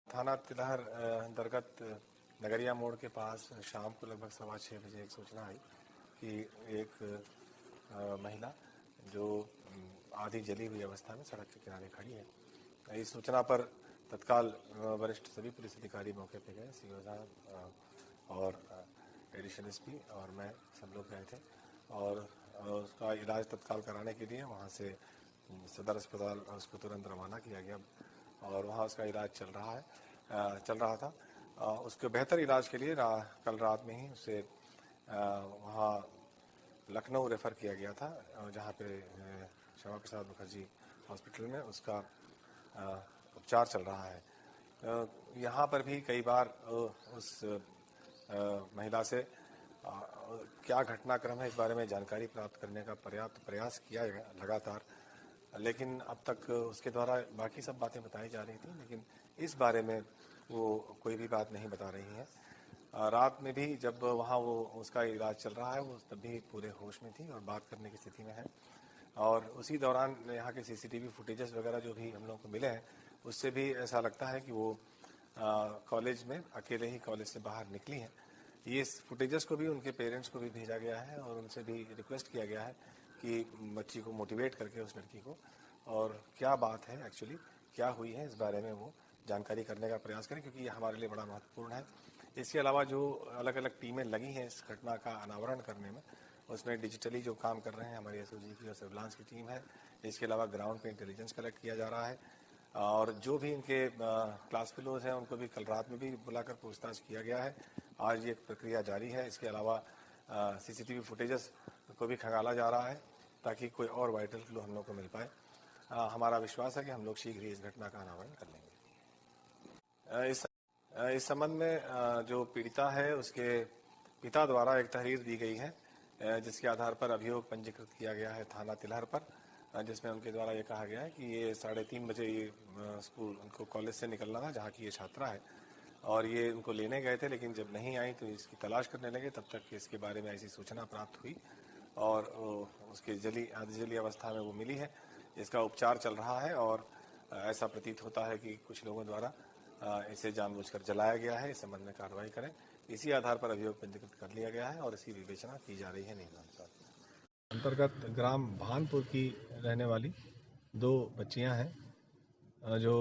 थाना तिलहर अंतर्गत नगरिया मोड़ के पास शाम को लगभग 6:15 बजे एक सूचना आई कि एक महिला जो आधी जली हुई अवस्था में सड़क के किनारे खड़ी है। इस सूचना पर तत्काल वरिष्ठ सभी पुलिस अधिकारी मौके पर गए। सीओ साहब और एडिशनल एसपी और मैं सब लोग गए थे और उसका इलाज तत्काल कराने के लिए वहाँ से सदर अस्पताल उसको तुरंत रवाना किया गया और वहाँ उसका इलाज चल रहा था। उसके बेहतर इलाज के लिए कल रात में ही उसे वहाँ लखनऊ रेफ़र किया गया था, जहाँ पे श्यामा प्रसाद मुखर्जी हॉस्पिटल में उसका उपचार चल रहा है। यहाँ पर भी कई बार उस महिला से क्या घटनाक्रम है इस बारे में जानकारी प्राप्त करने का पर्याप्त प्रयास किया गया लगातार, लेकिन अब तक उसके द्वारा बाकी सब बातें बताई जा रही थी, लेकिन इस बारे में वो कोई भी बात नहीं बता रही है। रात में भी जब वहाँ वो उसका इलाज चल रहा है, वो तब भी पूरे होश में थी और बात करने की स्थिति में है। और उसी दौरान यहाँ के सीसीटीवी फुटेजेस वगैरह जो भी हम लोगों को मिले हैं, उससे भी ऐसा लगता है कि वो कॉलेज में अकेले ही कॉलेज से बाहर निकली हैं। ये फुटेजेस को भी उनके पेरेंट्स को भी भेजा गया है और उनसे भी रिक्वेस्ट किया गया है कि बच्ची को मोटिवेट करके उस लड़की को और क्या बात है एक्चुअली क्या हुई है इस बारे में वो जानकारी करने का प्रयास करें, क्योंकि ये हमारे लिए बड़ा महत्वपूर्ण है। इसके अलावा जो अलग अलग टीमें लगी हैं इस घटना का अनावरण करने में, उसमें डिजिटली जो काम कर रहे हैं हमारी एसओजी की और सर्विलांस की टीम है। इसके अलावा ग्राउंड पे इंटेलिजेंस कलेक्ट किया जा रहा है और जो भी इनके क्लास फेलोज हैं उनको भी कल रात में भी बुलाकर पूछताछ किया गया है। आज ये प्रक्रिया जारी है। इसके अलावा सीसीटीवी फुटेजेस को भी खंगाला जा रहा है ताकि कोई और वाइटल क्लू हम लोग को मिल पाए। हमारा विश्वास है कि हम लोग शीघ्र ही इस घटना का अनावरण कर लेंगे। इस संबंध में जो पीड़िता है उसके पिता द्वारा एक तहरीर दी गई है, जिसके आधार पर अभियोग पंजीकृत किया गया है थाना तिलहर पर, जिसमें उनके द्वारा ये कहा गया है कि ये 3:30 बजे ये स्कूल उनको कॉलेज से निकलना था जहाँ की ये छात्रा है और ये उनको लेने गए थे, लेकिन जब नहीं आई तो इसकी तलाश करने लगे। तब तक इसके बारे में ऐसी सूचना प्राप्त हुई और उसके आधी जली अवस्था में वो मिली है। इसका उपचार चल रहा है और ऐसा प्रतीत होता है कि कुछ लोगों द्वारा इसे जानबूझकर जलाया गया है। इस संबंध में कार्रवाई करें। इसी आधार पर अभियोग पंजीकृत कर लिया गया है और इसकी विवेचना की जा रही है नियमानुसार। अंतर्गत ग्राम भानपुर की रहने वाली 2 बच्चियां हैं जो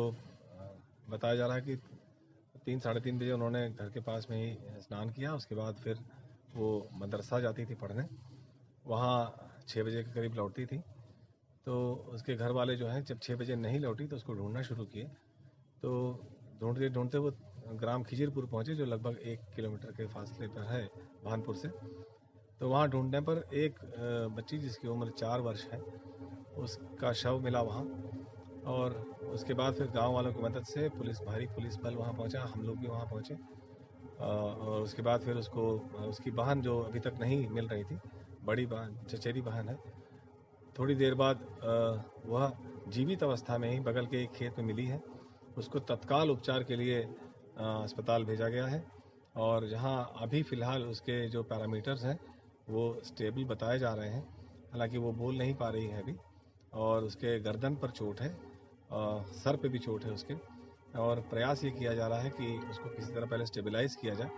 बताया जा रहा है कि 3-3:30 बजे उन्होंने घर के पास में ही स्नान किया। उसके बाद फिर वो मदरसा जाती थी पढ़ने, वहाँ 6 बजे के करीब लौटती थी। तो उसके घर वाले जो हैं जब 6 बजे नहीं लौटी तो उसको ढूंढना शुरू किए। तो ढूंढते ढूंढते वो ग्राम खिजिरपुर पहुँचे जो लगभग 1 किलोमीटर के फासले पर है भानपुर से। तो वहाँ ढूंढने पर एक बच्ची जिसकी उम्र 4 वर्ष है उसका शव मिला वहाँ और उसके बाद फिर गांव वालों की मदद से भारी पुलिस बल वहाँ पहुँचा, हम लोग भी वहाँ पहुँचे और उसके बाद फिर उसकी बहन जो अभी तक नहीं मिल रही थी, बड़ी बहन चचेरी बहन है, थोड़ी देर बाद वह जीवित अवस्था में ही बगल के एक खेत में मिली है। उसको तत्काल उपचार के लिए अस्पताल भेजा गया है और जहां अभी फ़िलहाल उसके जो पैरामीटर्स हैं वो स्टेबल बताए जा रहे हैं। हालांकि वो बोल नहीं पा रही है अभी और उसके गर्दन पर चोट है, सर पे भी चोट है उसके, और प्रयास ये किया जा रहा है कि उसको किसी तरह पहले स्टेबलाइज किया जाए।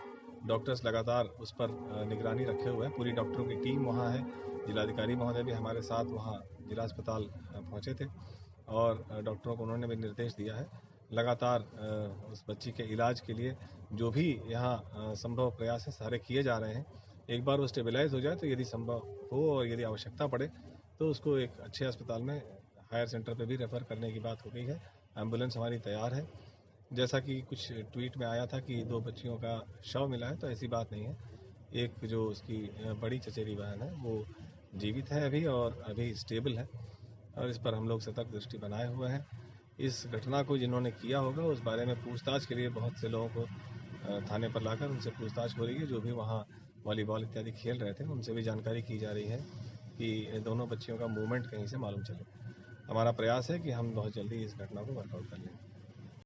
डॉक्टर्स लगातार उस पर निगरानी रखे हुए हैं। पूरी डॉक्टरों की टीम वहाँ है। जिलाधिकारी महोदय भी हमारे साथ वहाँ जिला अस्पताल पहुँचे थे और डॉक्टरों को उन्होंने भी निर्देश दिया है लगातार उस बच्ची के इलाज के लिए जो भी यहाँ संभव प्रयास है सारे किए जा रहे हैं। एक बार वो स्टेबलाइज हो जाए तो यदि संभव हो और यदि आवश्यकता पड़े तो उसको एक अच्छे अस्पताल में हायर सेंटर पे भी रेफ़र करने की बात हो गई है। एम्बुलेंस हमारी तैयार है। जैसा कि कुछ ट्वीट में आया था कि 2 बच्चियों का शव मिला है, तो ऐसी बात नहीं है। एक जो उसकी बड़ी चचेरी बहन है वो जीवित है अभी और अभी स्टेबल है और इस पर हम लोग सतर्क दृष्टि बनाए हुए हैं। इस घटना को जिन्होंने किया होगा उस बारे में पूछताछ के लिए बहुत से लोगों को थाने पर लाकर उनसे पूछताछ हो रही है। जो भी वहाँ वॉलीबॉल इत्यादि खेल रहे थे उनसे भी जानकारी की जा रही है कि दोनों बच्चियों का मूवमेंट कहीं से मालूम चले। हमारा प्रयास है कि हम बहुत जल्दी इस घटना को वर्कआउट कर लें।